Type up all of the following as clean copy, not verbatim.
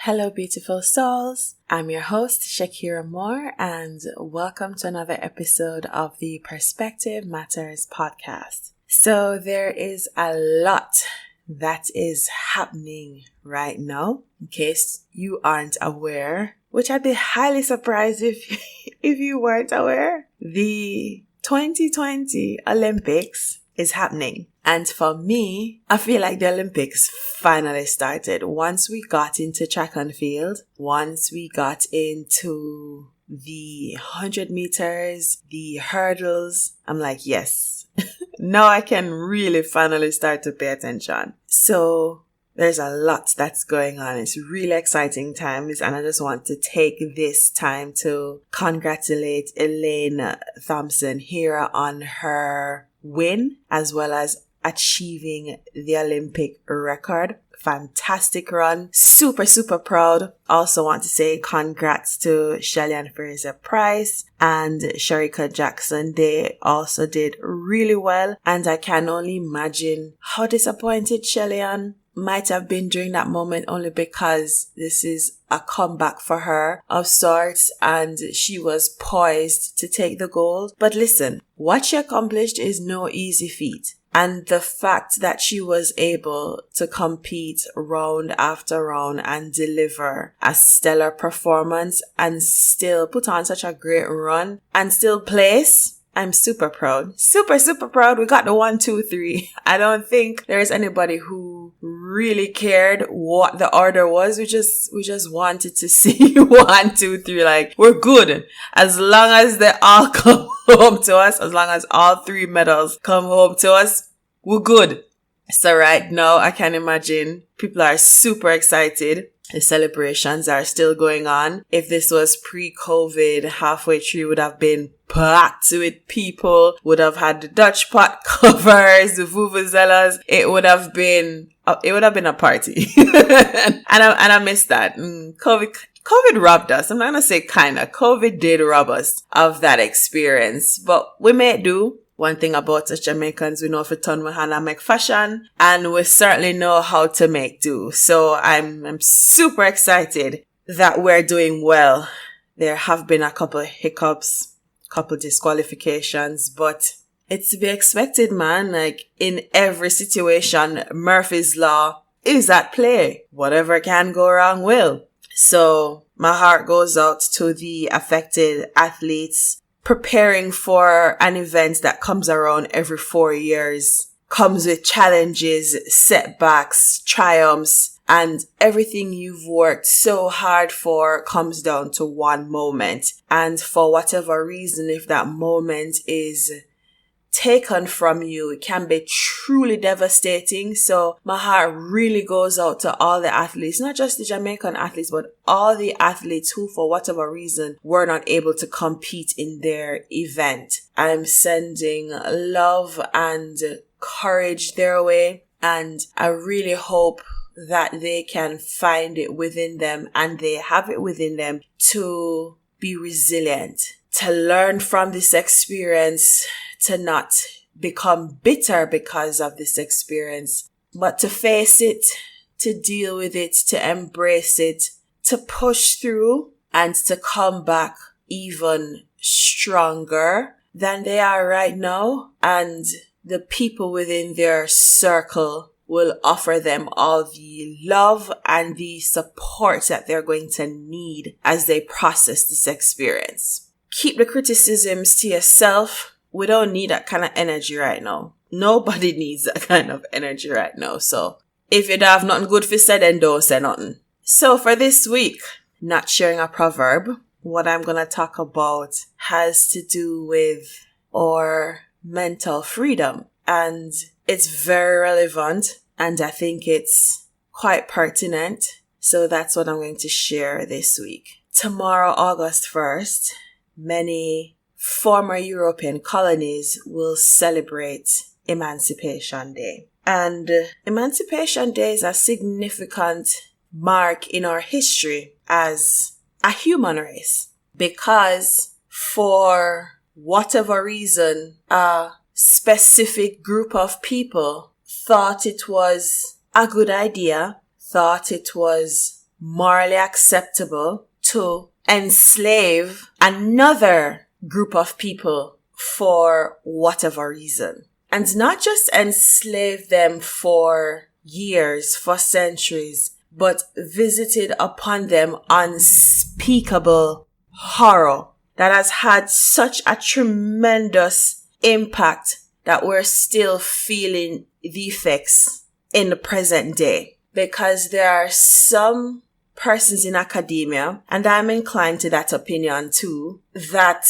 Hello, beautiful souls. I'm your host, Shakira Moore, and welcome to another episode of the Perspective Matters podcast. So there is a lot that is happening right now, in case you aren't aware, which I'd be highly surprised if you weren't aware. The 2020 Olympics is happening. And for me, I feel like the Olympics finally started. Once we got into track and field, once we got into the 100 meters, the hurdles, I'm like, yes, now I can really finally start to pay attention. So there's a lot that's going on. It's really exciting times, and I just want to take this time to congratulate Elaine Thompson here on her win, as well as achieving the Olympic record. Fantastic run. Super proud. Also want to say congrats to Shelly-Ann Fraser-Price and Shericka Jackson. They also did really well, and I can only imagine how disappointed Shelly-Ann might have been during that moment, only because this is a comeback for her of sorts and she was poised to take the gold. But listen, what she accomplished is no easy feat. And the fact that she was able to compete round after round and deliver a stellar performance and still put on such a great run and still place, I'm super proud. Super proud. We got the 1, 2, 3. I don't think there is anybody who really cared what the order was. We just wanted to see 1, 2, 3. Like, we're good. As long as they all come home to us, as long as all 3 medals come home to us, we're good. So right now, I can imagine people are super excited. The celebrations are still going on. If this was pre-COVID, halfway through would have been packed with people, would have had the Dutch pot covers, the vuvuzelas. It would have been a party. and I miss that. COVID robbed us. I'm not going to say kinda. COVID did rob us of that experience, but we made do. One thing about us Jamaicans, we know if we turn we hand and make fashion, and we certainly know how to make do. So I'm super excited that we're doing well. There have been a couple of hiccups, couple disqualifications, but it's to be expected, man. Like, in every situation, Murphy's Law is at play. Whatever can go wrong will. So my heart goes out to the affected athletes. Preparing for an event that comes around every 4 years comes with challenges, setbacks, triumphs, and everything you've worked so hard for comes down to one moment. And for whatever reason, if that moment is taken from you, it can be truly devastating. So my heart really goes out to all the athletes, not just the Jamaican athletes, but all the athletes who, for whatever reason, were not able to compete in their event. I'm sending love and courage their way, and I really hope that they can find it within them, and they have it within them to be resilient, to learn from this experience, to not become bitter because of this experience, but to face it, to deal with it, to embrace it, to push through, and to come back even stronger than they are right now. And the people within their circle will offer them all the love and the support that they're going to need as they process this experience. Keep the criticisms to yourself. We don't need that kind of energy right now. Nobody needs that kind of energy right now. So if you don't have nothing good to say, then don't say nothing. So for this week, not sharing a proverb, what I'm going to talk about has to do with our mental freedom. And it's very relevant, and I think it's quite pertinent. So that's what I'm going to share this week. Tomorrow, August 1st, many former European colonies will celebrate Emancipation Day. And Emancipation Day is a significant mark in our history as a human race, because for whatever reason, a specific group of people thought it was a good idea, thought it was morally acceptable to enslave another group of people for whatever reason. And not just enslave them for years, for centuries, but visited upon them unspeakable horror that has had such a tremendous impact that we're still feeling the effects in the present day. Because there are some persons in academia, and I'm inclined to that opinion too, that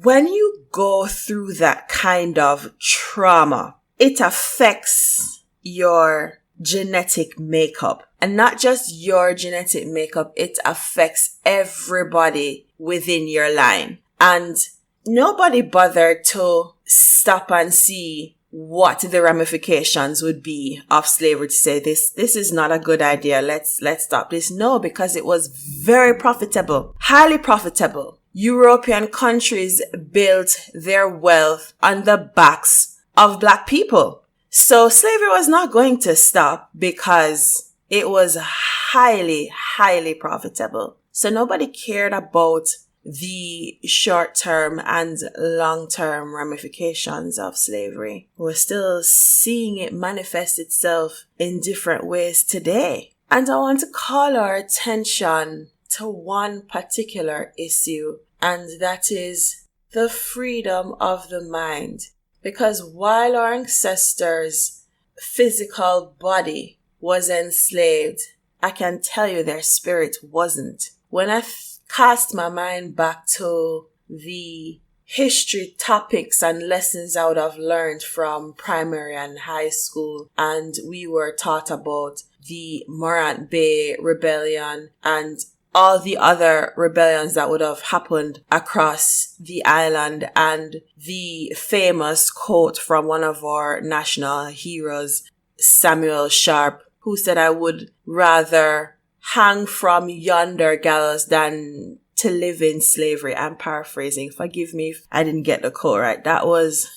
when you go through that kind of trauma, it affects your genetic makeup. And not just your genetic makeup, it affects everybody within your line. And nobody bothered to stop and see what the ramifications would be of slavery, to say this is not a good idea. Let's stop this. No, because it was very profitable, highly profitable. European countries built their wealth on the backs of Black people. So slavery was not going to stop because it was highly, highly profitable. So nobody cared about the short-term and long-term ramifications of slavery. We're still seeing it manifest itself in different ways today. And I want to call our attention to one particular issue, and that is the freedom of the mind. Because while our ancestors' physical body was enslaved, I can tell you their spirit wasn't. When I cast my mind back to the history topics and lessons I would have learned from primary and high school, and we were taught about the Morant Bay Rebellion and all the other rebellions that would have happened across the island, and the famous quote from one of our national heroes, Samuel Sharp, who said, "I would rather hang from yonder gallows than to live in slavery." I'm paraphrasing. Forgive me if I didn't get the quote right. That was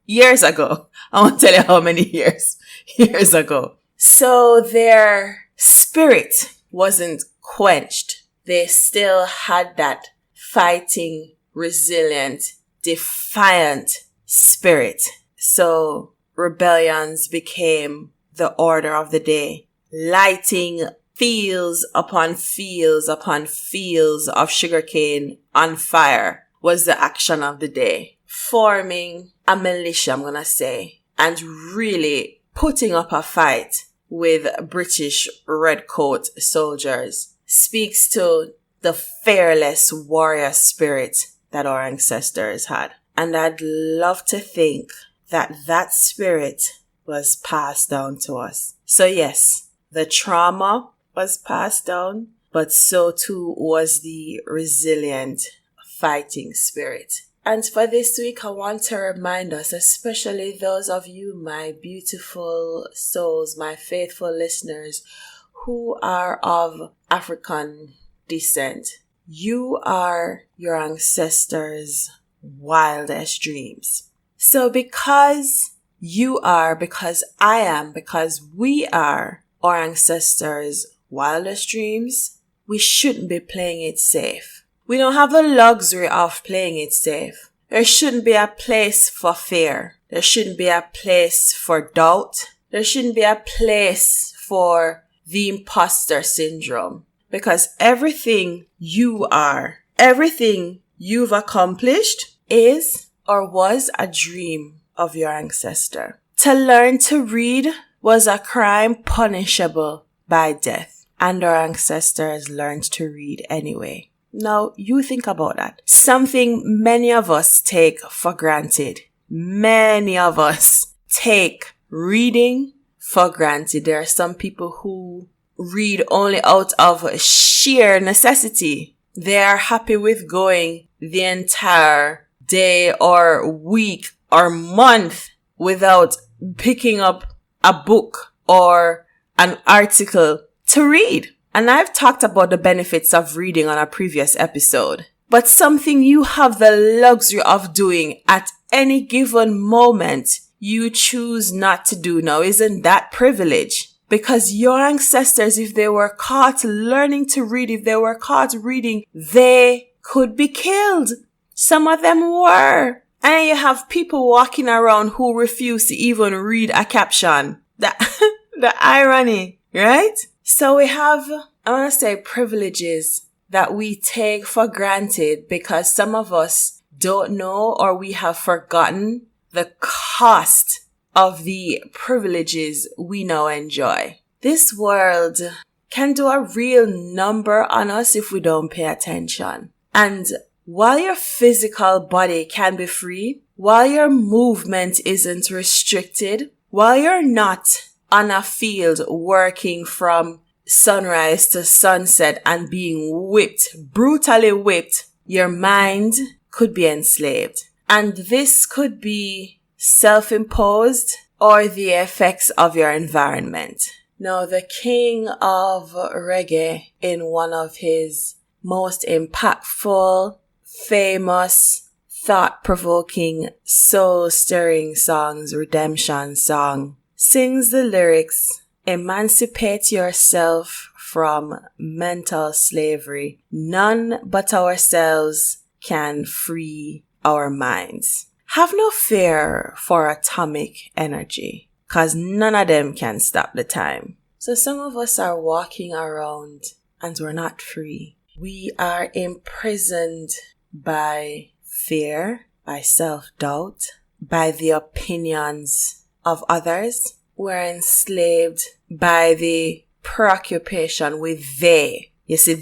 years ago. I won't tell you how many years ago. So their spirit wasn't quenched. They still had that fighting, resilient, defiant spirit. So rebellions became the order of the day. Lighting fields upon fields upon fields of sugarcane on fire was the action of the day. Forming a militia, I'm gonna say, and really putting up a fight with British redcoat soldiers speaks to the fearless warrior spirit that our ancestors had. And I'd love to think that that spirit was passed down to us. So yes, the trauma was passed down, but so too was the resilient fighting spirit. And for this week, I want to remind us, especially those of you, my beautiful souls, my faithful listeners, who are of African descent, you are your ancestors' wildest dreams. So because I am, because we are our ancestors' wildest dreams, we shouldn't be playing it safe. We don't have the luxury of playing it safe. There shouldn't be a place for fear. There shouldn't be a place for doubt. There shouldn't be a place for the imposter syndrome. Because everything you are, everything you've accomplished is or was a dream of your ancestor. To learn to read was a crime punishable by death. And our ancestors learned to read anyway. Now, you think about that. Something many of us take for granted. Many of us take reading for granted. There are some people who read only out of sheer necessity. They are happy with going the entire day or week or month without picking up a book or an article to read. And I've talked about the benefits of reading on a previous episode. But something you have the luxury of doing at any given moment, you choose not to do now. Isn't that privilege? Because your ancestors, if they were caught learning to read, if they were caught reading, they could be killed. Some of them were. And you have people walking around who refuse to even read a caption. The irony, right? So we have, I want to say, privileges that we take for granted because some of us don't know or we have forgotten the cost of the privileges we now enjoy. This world can do a real number on us if we don't pay attention. And while your physical body can be free, while your movement isn't restricted, while you're not on a field working from sunrise to sunset and being whipped, brutally whipped, your mind could be enslaved. And this could be self-imposed or the effects of your environment. Now, the king of reggae, in one of his most impactful, famous, thought-provoking, soul-stirring songs, Redemption Song, sings the lyrics, "Emancipate yourself from mental slavery. None but ourselves can free our minds." Have no fear for atomic energy, 'cause none of them can stop the time. So some of us are walking around and we're not free. We are imprisoned by fear, by self-doubt, by the opinions of others. We're enslaved by the preoccupation with they. You see,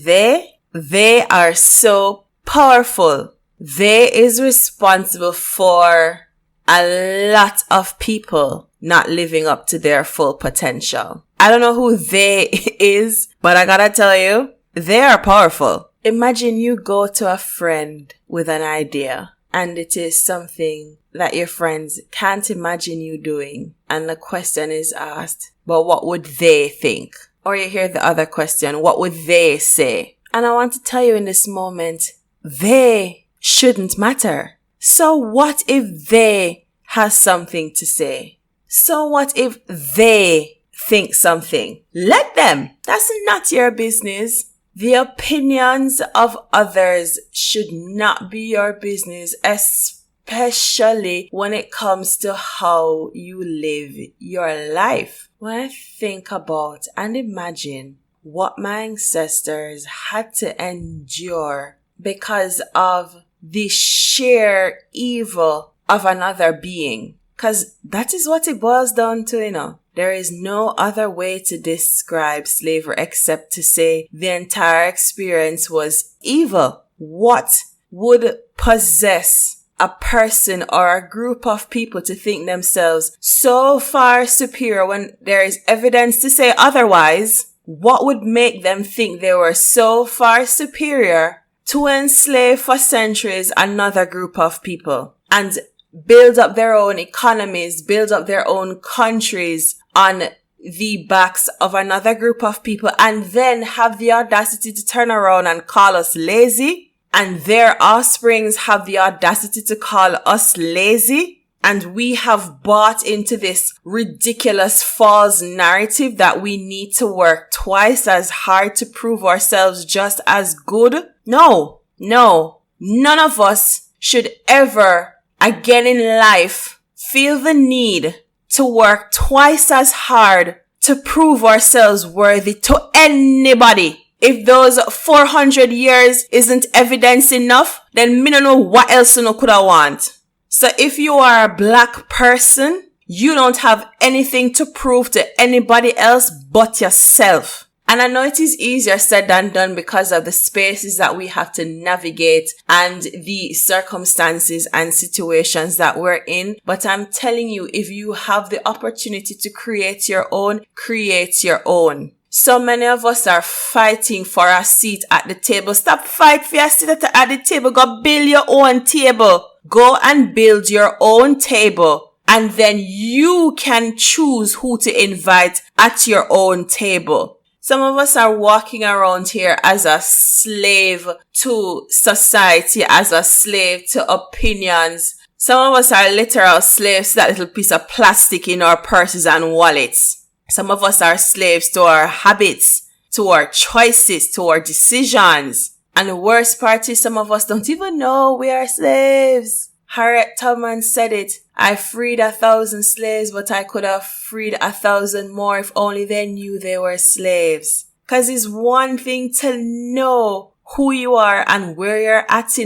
they are so powerful. They is responsible for a lot of people not living up to their full potential. I don't know who they is, but I gotta tell you, they are powerful. Imagine you go to a friend with an idea and it is something that your friends can't imagine you doing. And the question is asked, but what would they think? Or you hear the other question, what would they say? And I want to tell you in this moment, they shouldn't matter. So what if they has something to say? So what if they think something? Let them. That's not your business. The opinions of others should not be your business, especially when it comes to how you live your life. When I think about and imagine what my ancestors had to endure because of the sheer evil of another being. Because that is what it boils down to, you know. There is no other way to describe slavery except to say the entire experience was evil. What would possess a person or a group of people to think themselves so far superior when there is evidence to say otherwise? What would make them think they were so far superior to enslave for centuries another group of people and build up their own economies, build up their own countries on the backs of another group of people, and then have the audacity to turn around and call us lazy, and their offsprings have the audacity to call us lazy, and we have bought into this ridiculous false narrative that we need to work twice as hard to prove ourselves just as good. No, none of us should ever again in life feel the need to work twice as hard to prove ourselves worthy to anybody. If those 400 years isn't evidence enough, then me don't know what else you could I want. So if you are a black person, you don't have anything to prove to anybody else but yourself. And I know it is easier said than done because of the spaces that we have to navigate and the circumstances and situations that we're in. But I'm telling you, if you have the opportunity to create your own, create your own. So many of us are fighting for a seat at the table. Stop fighting for a seat at the table. Go build your own table. Go and build your own table. And then you can choose who to invite at your own table. Some of us are walking around here as a slave to society, as a slave to opinions. Some of us are literal slaves to that little piece of plastic in our purses and wallets. Some of us are slaves to our habits, to our choices, to our decisions. And the worst part is some of us don't even know we are slaves. Harriet Tubman said it. I freed 1,000 slaves, but I could have freed 1,000 more if only they knew they were slaves. Cause it's one thing to know who you are and where you're at,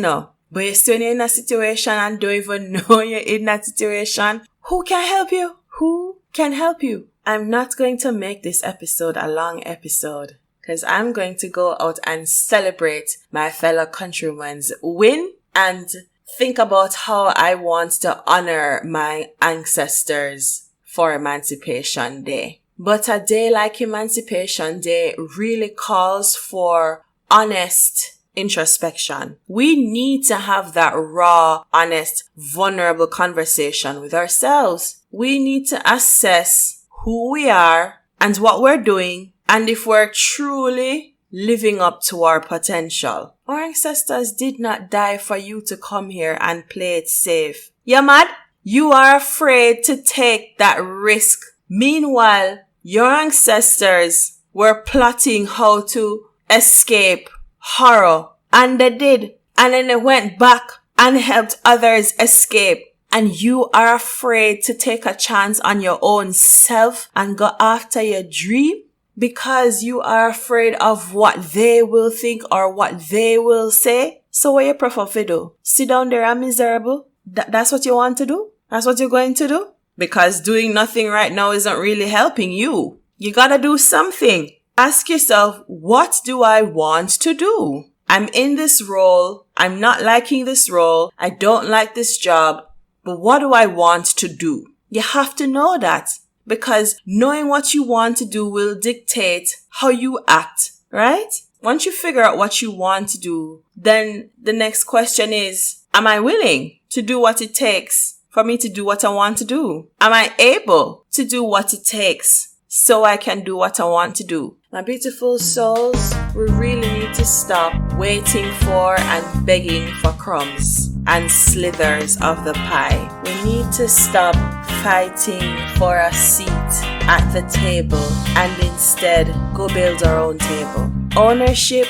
But you're still in a situation and don't even know you're in that situation. Who can help you? Who can help you? I'm not going to make this episode a long episode because I'm going to go out and celebrate my fellow countrymen's win and think about how I want to honor my ancestors for Emancipation Day. But a day like Emancipation Day really calls for honest introspection. We need to have that raw, honest, vulnerable conversation with ourselves. We need to assess who we are and what we're doing and if we're truly living up to our potential. Our ancestors did not die for you to come here and play it safe. You mad? You are afraid to take that risk. Meanwhile, your ancestors were plotting how to escape horror, and they did, and then they went back and helped others escape, and you are afraid to take a chance on your own self and go after your dream because you are afraid of what they will think or what they will say. So what you prefer to do? Sit down there and miserable? That's what you want to do? That's what you're going to do? Because doing nothing right now isn't really helping you. You gotta do something. Ask yourself, what do I want to do? I'm in this role. I'm not liking this role. I don't like this job. But what do I want to do? You have to know that because knowing what you want to do will dictate how you act, right? Once you figure out what you want to do, then the next question is, am I willing to do what it takes for me to do what I want to do? Am I able to do what it takes so I can do what I want to do? My beautiful souls, we really need to stop waiting for and begging for crumbs and slithers of the pie. We need to stop fighting for a seat at the table and instead go build our own table. Ownership,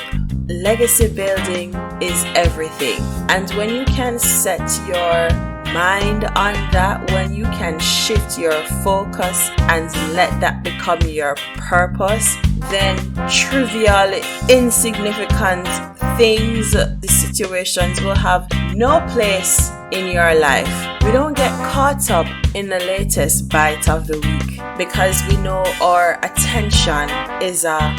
legacy building is everything. And when you can set your mind on that, when you can shift your focus and let that become your purpose, then trivial, insignificant things, the situations will have no place in your life. We don't get caught up in the latest bite of the week because we know our attention is a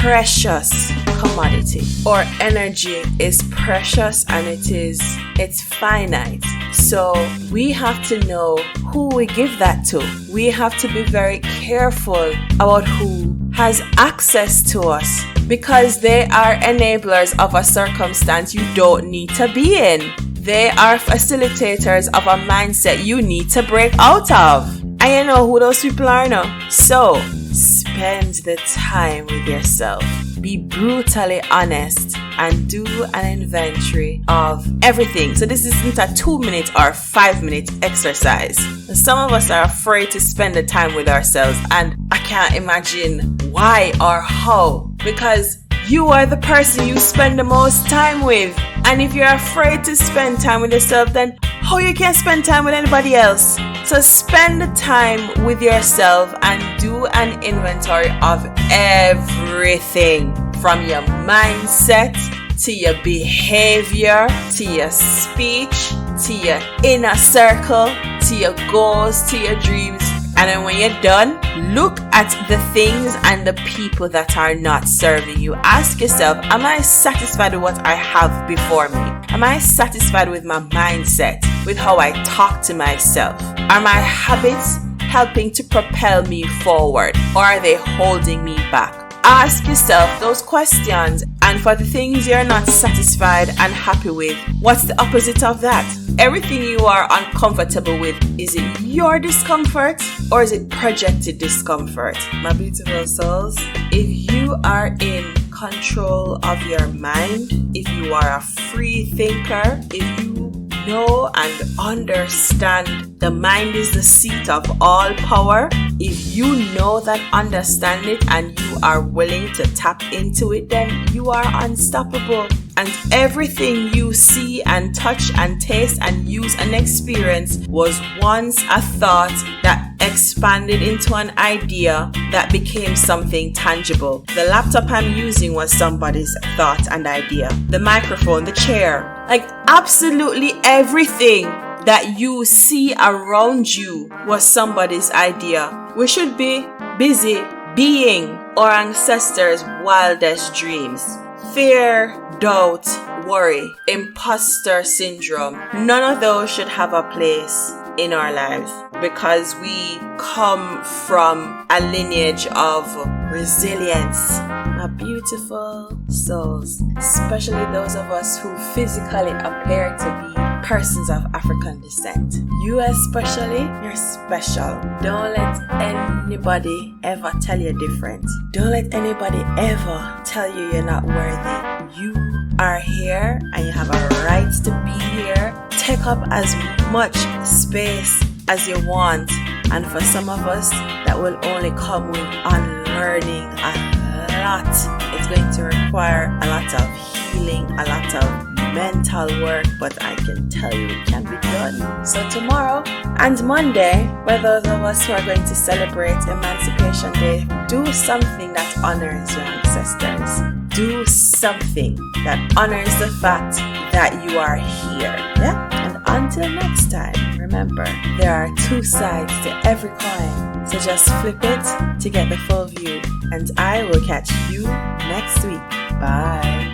precious commodity. Our energy is precious and it's finite. So we have to know who we give that to. We have to be very careful about who has access to us because they are enablers of a circumstance you don't need to be in. They are facilitators of a mindset you need to break out of. And you know who those people are now. So spend the time with yourself. Be brutally honest and do an inventory of everything. So this isn't a 2-minute or 5-minute exercise. Some of us are afraid to spend the time with ourselves, and I can't imagine why or how, because you are the person you spend the most time with. And if you're afraid to spend time with yourself, then how you can spend time with anybody else? So spend the time with yourself and do an inventory of everything, from your mindset to your behavior, to your speech, to your inner circle, to your goals, to your dreams. And then when you're done, look at the things and the people that are not serving you. Ask yourself, am I satisfied with what I have before me? Am I satisfied with my mindset, with how I talk to myself? Are my habits helping to propel me forward, or are they holding me back? Ask yourself those questions, and for the things you're not satisfied and happy with, what's the opposite of that? Everything you are uncomfortable with, is it your discomfort or is it projected discomfort? My beautiful souls, if you are in control of your mind, if you are a free thinker, if you know and understand The mind is the seat of all power. If you know that, understand it, and you are willing to tap into it, then you are unstoppable. And everything you see and touch and taste and use and experience was once a thought that expanded into an idea that became something tangible. The laptop I'm using was somebody's thought and idea. The microphone, the chair, like absolutely everything that you see around you was somebody's idea. We should be busy being our ancestors' wildest dreams. Fear, doubt, worry, imposter syndrome, none of those should have a place in our lives, because we come from a lineage of resilience, a beautiful souls, especially those of us who physically appear to be persons of African descent. You especially, you're special. Don't let anybody ever tell you different. Don't let anybody ever tell you you're not worthy. You are here and you have a right to be here. Take up as much space as you want. And for some of us, that will only come with unlearning a lot. It's going to require a lot of healing, a lot of mental work, but I can tell you it can be done. So tomorrow and Monday, for those of us who are going to celebrate Emancipation Day, do something that honors your ancestors. Do something that honors the fact that you are here. Yeah? And until next time, remember, there are two sides to every coin. So just flip it to get the full view. And I will catch you next week. Bye.